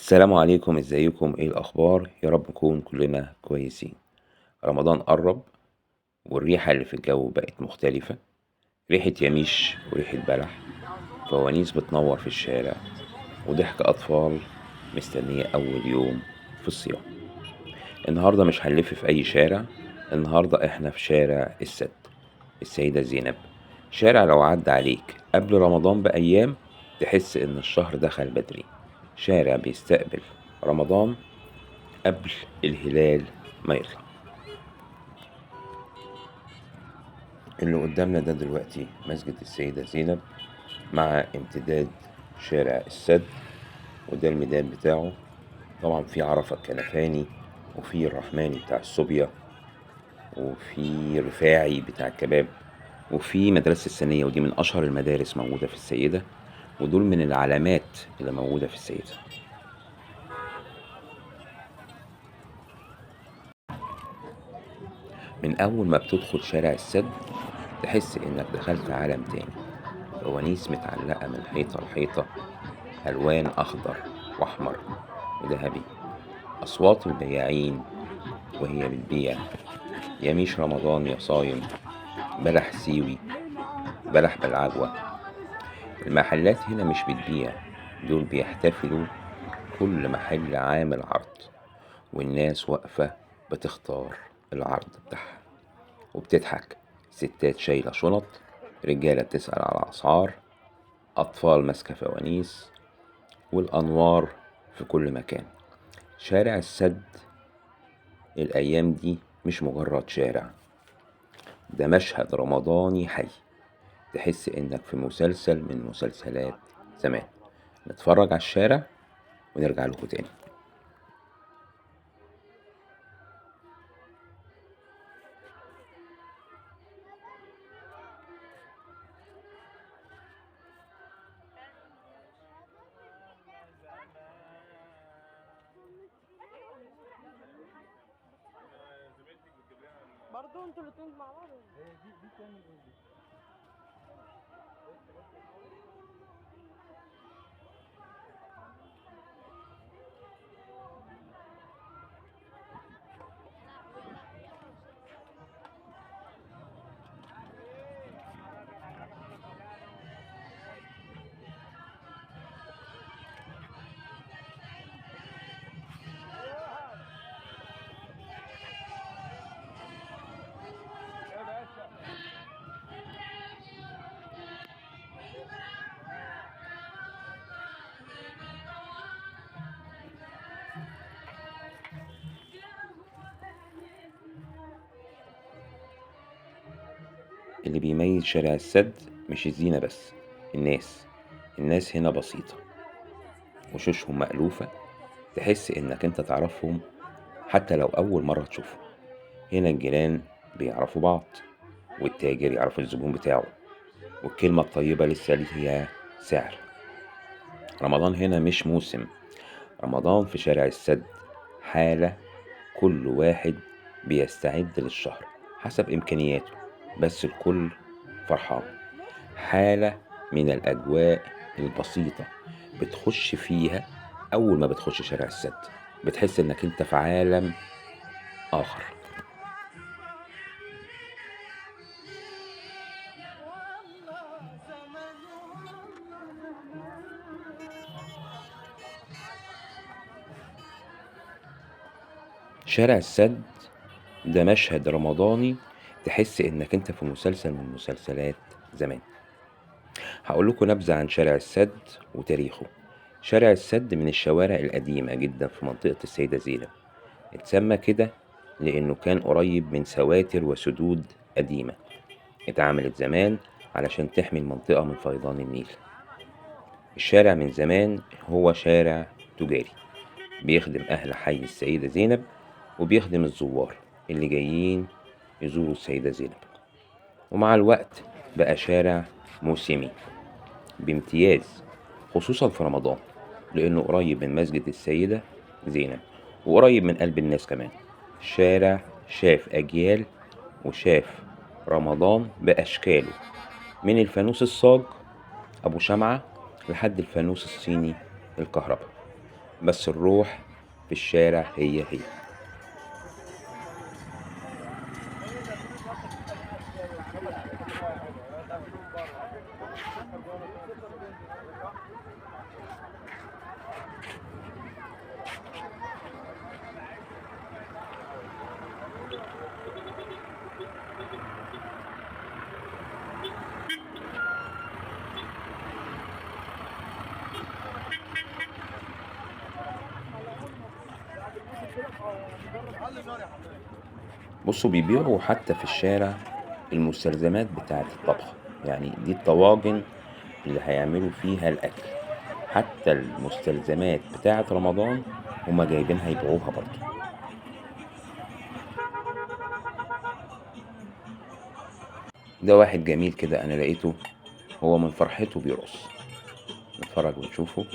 السلام عليكم، ازيكم؟ ايه الاخبار؟ يا رب نكون كلنا كويسين. رمضان قرب والريحة اللي في الجو بقت مختلفة. ريحة يميش وريحة بلح، فوانيس بتنور في الشارع، وضحك اطفال مستنية اول يوم في الصيام. النهاردة مش هنلف في اي شارع، النهاردة احنا في شارع السيدة زينب. شارع لو عدى عليك قبل رمضان بأيام تحس إن الشهر دخل بدري. شارع بيستقبل رمضان قبل الهلال ما يطلع. اللي قدامنا ده دلوقتي مسجد السيدة زينب مع امتداد شارع السد، وده الميدان بتاعه. طبعا في عرفة الكنفاني، وفي الرحماني بتاع الصوبيا، وفي رفاعي بتاع الكباب، وفي مدرسة الثانية، ودي من أشهر المدارس موجودة في السيدة، ودول من العلامات اللي موجودة في السيدة. من أول ما بتدخل شارع السد تحس إنك دخلت عالم تاني. فوانيس متعلقة من حيطة لحيطة، ألوان أخضر وأحمر وذهبي. أصوات البياعين وهي بتبيع يميش رمضان يا صايم، بلح سيوي، بلح بالعجوة. المحلات هنا مش بتبيع، دول بيحتفلوا. كل محل عامل عرض، والناس واقفة بتختار العرض بتاعها وبتضحك. ستات شايلة شنط، رجالة بتسأل على أسعار، أطفال ماسكة فوانيس، والأنوار في كل مكان. شارع السد الأيام دي مش مجرد شارع، ده مشهد رمضاني حي. تحس إنك في مسلسل من مسلسلات زمان. نتفرج على الشارع ونرجع لكم تاني. برضو انتوا الاتنين مع بعض اللي بيميز شارع السد مش الزينة بس، الناس هنا بسيطة، وشوشهم مألوفة. تحس إنك أنت تعرفهم حتى لو أول مرة تشوفهم. هنا الجيران بيعرفوا بعض، والتاجر يعرف الزبون بتاعه، والكلمة الطيبة لسه ليها سعر. رمضان هنا مش موسم، رمضان في شارع السد حالة. كل واحد بيستعد للشهر حسب إمكانياته، بس الكل فرحان. حالة من الأجواء البسيطة بتخش فيها. أول ما بتخش شارع السد بتحس إنك أنت في عالم آخر. شارع السد ده مشهد رمضاني، تحس إنك أنت في مسلسل من مسلسلات زمان. هقول لكم نبذة عن شارع السد وتاريخه. شارع السد من الشوارع القديمة جدا في منطقة السيدة زينب. اتسمى كده لأنه كان قريب من سواتر وسدود قديمة اتعملت زمان علشان تحمي المنطقة من فيضان النيل. الشارع من زمان هو شارع تجاري، بيخدم أهل حي السيدة زينب، وبيخدم الزوار اللي جايين يزوروا السيدة زينب. ومع الوقت بقى شارع موسمي بامتياز، خصوصا في رمضان، لأنه قريب من مسجد السيدة زينب وقريب من قلب الناس كمان. الشارع شاف أجيال، وشاف رمضان بأشكاله، من الفانوس الصاج أبو شمعة لحد الفانوس الصيني الكهرباء. بس الروح في الشارع هي هي. بصوا بيبيعوا حتى في الشارع المستلزمات بتاعة الطبخ، يعني دي الطواجن اللي هيعملوا فيها الأكل، حتى المستلزمات بتاعة رمضان هما جايبينها يبيعوها برضه. ده واحد جميل كده أنا لقيته، هو من فرحته بيرقص. نتفرج ونشوفه.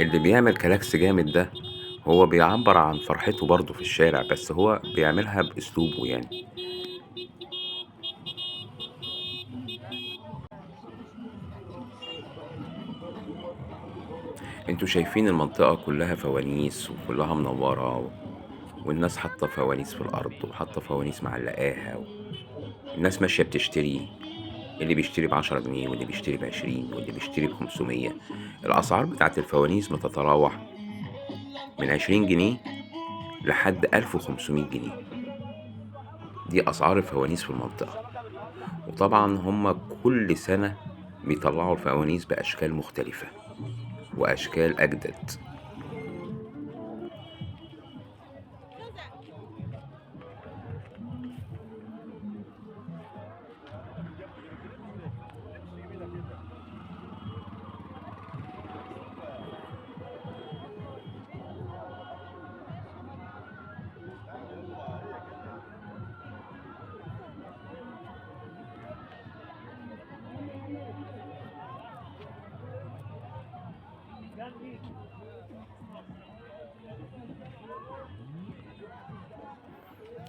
اللي بيعمل كلاكس جامد ده هو بيعبر عن فرحته برضه في الشارع، بس هو بيعملها بأسلوبه يعني. انتوا شايفين المنطقة كلها فوانيس وكلها منورة، والناس حاطة فوانيس في الأرض وحاطة فوانيس معلقاها، الناس ماشية بتشتري، اللي بيشتري ب10 جنيه واللي بيشتري ب20 واللي بيشتري ب500. الأسعار بتاعت الفوانيس بتتراوح من 20 جنيه لحد 1500 جنيه. دي أسعار الفوانيس في المنطقة. وطبعا هما كل سنة بيطلعوا الفوانيس بأشكال مختلفة وأشكال أجدد.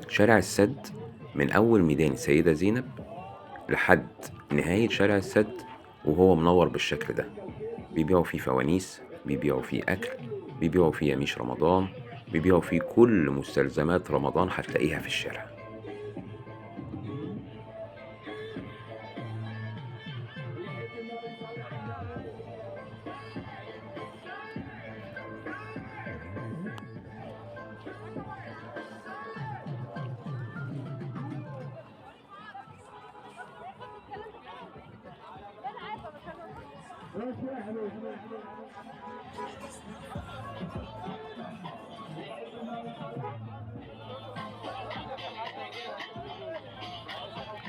شارع السد من أول ميدان السيدة زينب لحد نهاية شارع السد وهو منور بالشكل ده. بيبيعوا فيه فوانيس، بيبيعوا فيه أكل، بيبيعوا فيه يميش رمضان، بيبيعوا فيه كل مستلزمات رمضان هتلاقيها في الشارع.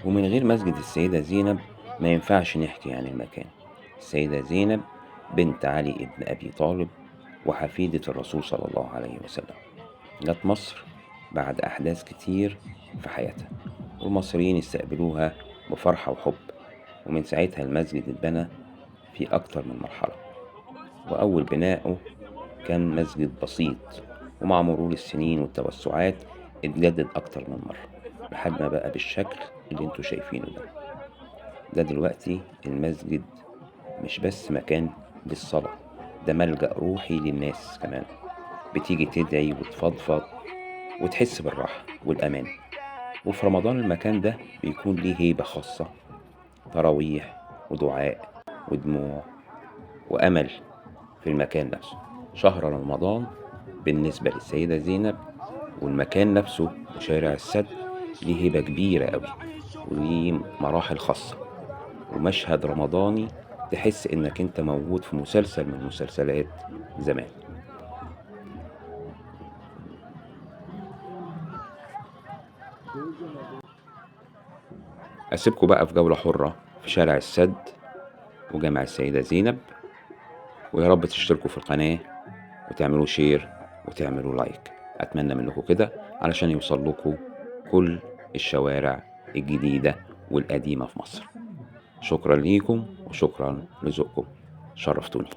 ومن غير مسجد السيدة زينب ما ينفعش نحكي عن المكان. السيدة زينب بنت علي ابن أبي طالب وحفيدة الرسول صلى الله عليه وسلم، جت مصر بعد أحداث كتير في حياتها، والمصريين استقبلوها بفرحة وحب. ومن ساعتها المسجد اتبنى في أكتر من مرحلة، وأول بنائه كان مسجد بسيط، ومع مرور السنين والتوسعات اتجدد أكتر من مرة لحد ما بقى بالشكل اللي انتوا شايفينه ده دلوقتي المسجد مش بس مكان للصلاة، ده ملجأ روحي للناس كمان، بتيجي تدعي وتفضفض وتحس بالراحة والأمان. وفي رمضان المكان ده بيكون ليه هيبة خاصة، تراويح ودعاء ودموع وأمل في المكان نفسه. شهر رمضان بالنسبة للسيدة زينب والمكان نفسه وشارع السد ليه هيبة كبيرة قوي، وليه مراحل خاصة ومشهد رمضاني تحس انك انت موجود في مسلسل من مسلسلات زمان. اسيبكم بقى في جولة حرة في شارع السد وجامع السيدة زينب، ويا رب تشتركوا في القناة وتعملوا شير وتعملوا لايك، اتمنى منكم كده علشان يوصل لكم كل الشوارع الجديدة والقديمة في مصر. شكرا ليكم وشكرا لذوقكم، شرفتوني.